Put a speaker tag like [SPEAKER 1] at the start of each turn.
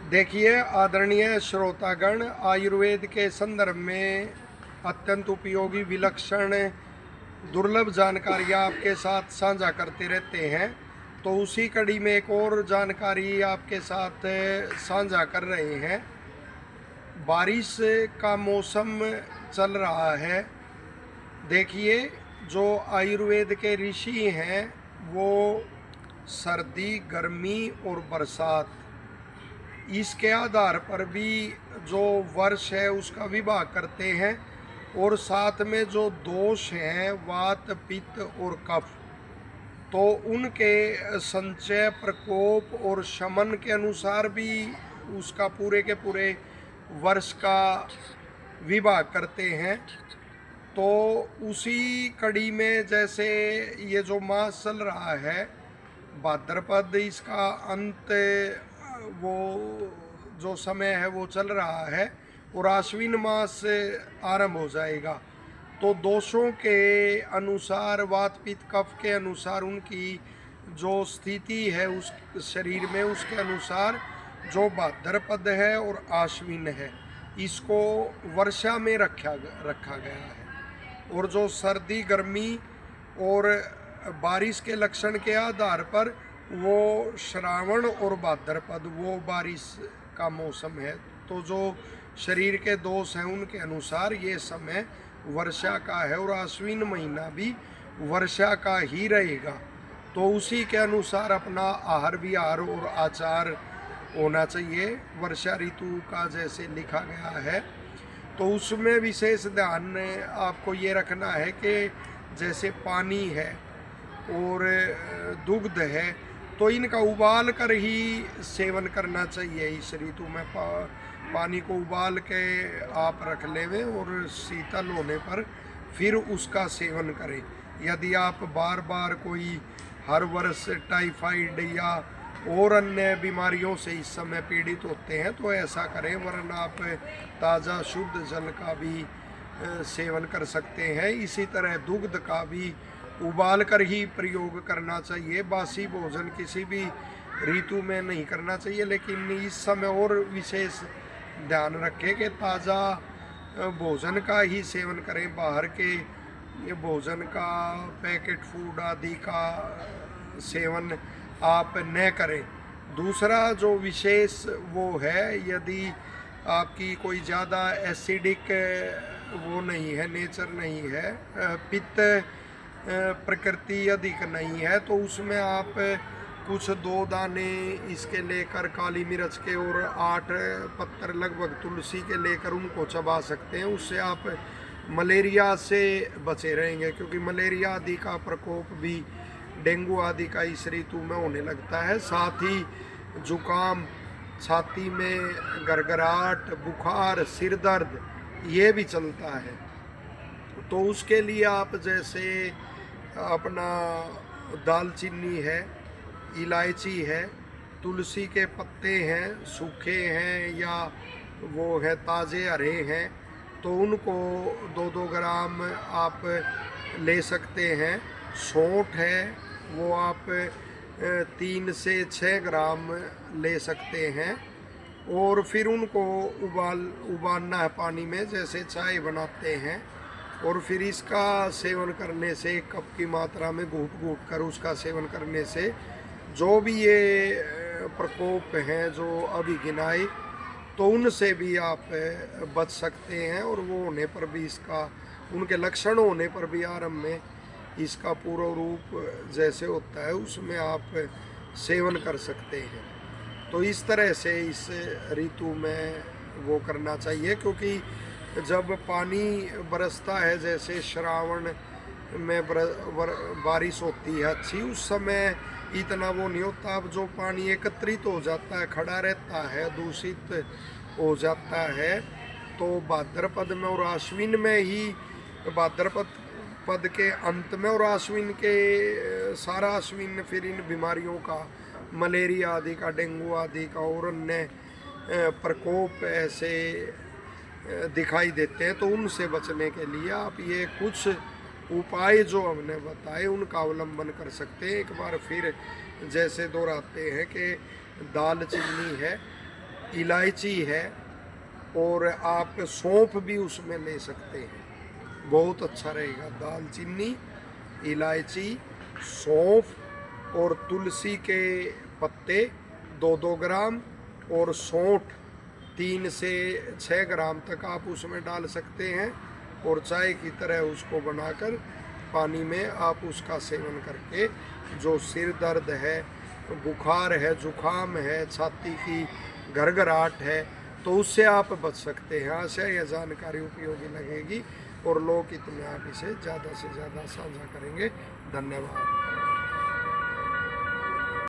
[SPEAKER 1] देखिए आदरणीय श्रोतागण, आयुर्वेद के संदर्भ में अत्यंत उपयोगी, विलक्षण, दुर्लभ जानकारियाँ आपके साथ साझा करते रहते हैं। तो उसी कड़ी में एक और जानकारी आपके साथ साझा कर रहे हैं। बारिश का मौसम चल रहा है। देखिए, जो आयुर्वेद के ऋषि हैं वो सर्दी, गर्मी और बरसात, इसके आधार पर भी जो वर्ष है उसका विभाग करते हैं। और साथ में जो दोष हैं वात, पित्त और कफ, तो उनके संचय, प्रकोप और शमन के अनुसार भी उसका पूरे के पूरे वर्ष का विभाग करते हैं। तो उसी कड़ी में जैसे ये जो मास चल रहा है भाद्रपद, इसका अंत, वो जो समय है वो चल रहा है और आश्विन मास आरंभ हो जाएगा। तो दोषों के अनुसार, वात पित्त कफ के अनुसार उनकी जो स्थिति है उस शरीर में, उसके अनुसार जो भाद्रपद है और आश्विन है इसको वर्षा में रखा गया है। और जो सर्दी, गर्मी और बारिश के लक्षण के आधार पर वो श्रावण और भाद्रपद वो बारिश का मौसम है। तो जो शरीर के दोष हैं उनके अनुसार ये समय वर्षा का है और आश्विन महीना भी वर्षा का ही रहेगा। तो उसी के अनुसार अपना आहार विहार और आचार होना चाहिए वर्षा ऋतु का जैसे लिखा गया है। तो उसमें विशेष ध्यान आपको ये रखना है कि जैसे पानी है और दुग्ध है, तो इनका उबाल कर ही सेवन करना चाहिए। इस ऋतु में पानी को उबाल के आप रख लेवें और शीतल होने पर फिर उसका सेवन करें। यदि आप बार बार कोई हर वर्ष टाइफाइड या और अन्य बीमारियों से इस समय पीड़ित होते हैं तो ऐसा करें, वरना आप ताज़ा शुद्ध जल का भी सेवन कर सकते हैं। इसी तरह दुग्ध का भी उबाल कर ही प्रयोग करना चाहिए। बासी भोजन किसी भी ऋतु में नहीं करना चाहिए, लेकिन इस समय और विशेष ध्यान रखें कि ताज़ा भोजन का ही सेवन करें। बाहर के भोजन का, पैकेट फूड आदि का सेवन आप न करें। दूसरा जो विशेष वो है, यदि आपकी कोई ज़्यादा एसिडिक वो नहीं है, नेचर नहीं है, पित्त प्रकृति अधिक नहीं है, तो उसमें आप कुछ 2 दाने इसके लेकर काली मिर्च के और 8 पत्तर लगभग तुलसी के लेकर उनको चबा सकते हैं। उससे आप मलेरिया से बचे रहेंगे, क्योंकि मलेरिया आदि का प्रकोप भी डेंगू आदि का इस ऋतु में होने लगता है। साथ ही जुकाम, छाती में गड़गड़ाहट, बुखार, सिर दर्द ये भी चलता है। तो उसके लिए आप जैसे अपना दालचीनी है, इलायची है, तुलसी के पत्ते हैं, सूखे हैं या वो है ताज़े हरे हैं, तो उनको 2-2 ग्राम आप ले सकते हैं। सौंठ है वो आप 3 से 6 ग्राम ले सकते हैं और फिर उनको उबालना है पानी में, जैसे चाय बनाते हैं। और फिर इसका सेवन करने से 1 कप की मात्रा में घूट घूट कर उसका सेवन करने से जो भी ये प्रकोप हैं जो अभी गिनाए, तो उनसे भी आप बच सकते हैं। और वो होने पर भी इसका, उनके लक्षण होने पर भी आरंभ में इसका पूरा रूप जैसे होता है उसमें आप सेवन कर सकते हैं। तो इस तरह से इस ऋतु में वो करना चाहिए, क्योंकि जब पानी बरसता है, जैसे श्रावण में बारिश होती है अच्छी, उस समय इतना वो नहीं होता। अब जो पानी एकत्रित हो जाता है, खड़ा रहता है, दूषित हो जाता है, तो भाद्रपद में और आश्विन में ही, भाद्रपद पद के अंत में और आश्विन के सारा आश्विन फिर इन बीमारियों का, मलेरिया आदि का, डेंगू आदि का और अन्य प्रकोप ऐसे दिखाई देते हैं। तो उनसे बचने के लिए आप ये कुछ उपाय जो हमने बताए उनका अवलंबन कर सकते हैं। एक बार फिर जैसे दोहराते हैं कि दालचीनी है इलायची है और आप सौंफ भी उसमें ले सकते हैं, बहुत अच्छा रहेगा। दालचीनी, इलायची, सौंफ और तुलसी के पत्ते 2-2 ग्राम और सौंठ 3 से 6 ग्राम तक आप उसमें डाल सकते हैं और चाय की तरह उसको बनाकर पानी में आप उसका सेवन करके जो सिर दर्द है, बुखार है, जुखाम है, छाती की घरघराहट है, तो उससे आप बच सकते हैं। आशा यह जानकारी उपयोगी लगेगी और लोग इतने आप इसे ज़्यादा से ज़्यादा साझा करेंगे। धन्यवाद।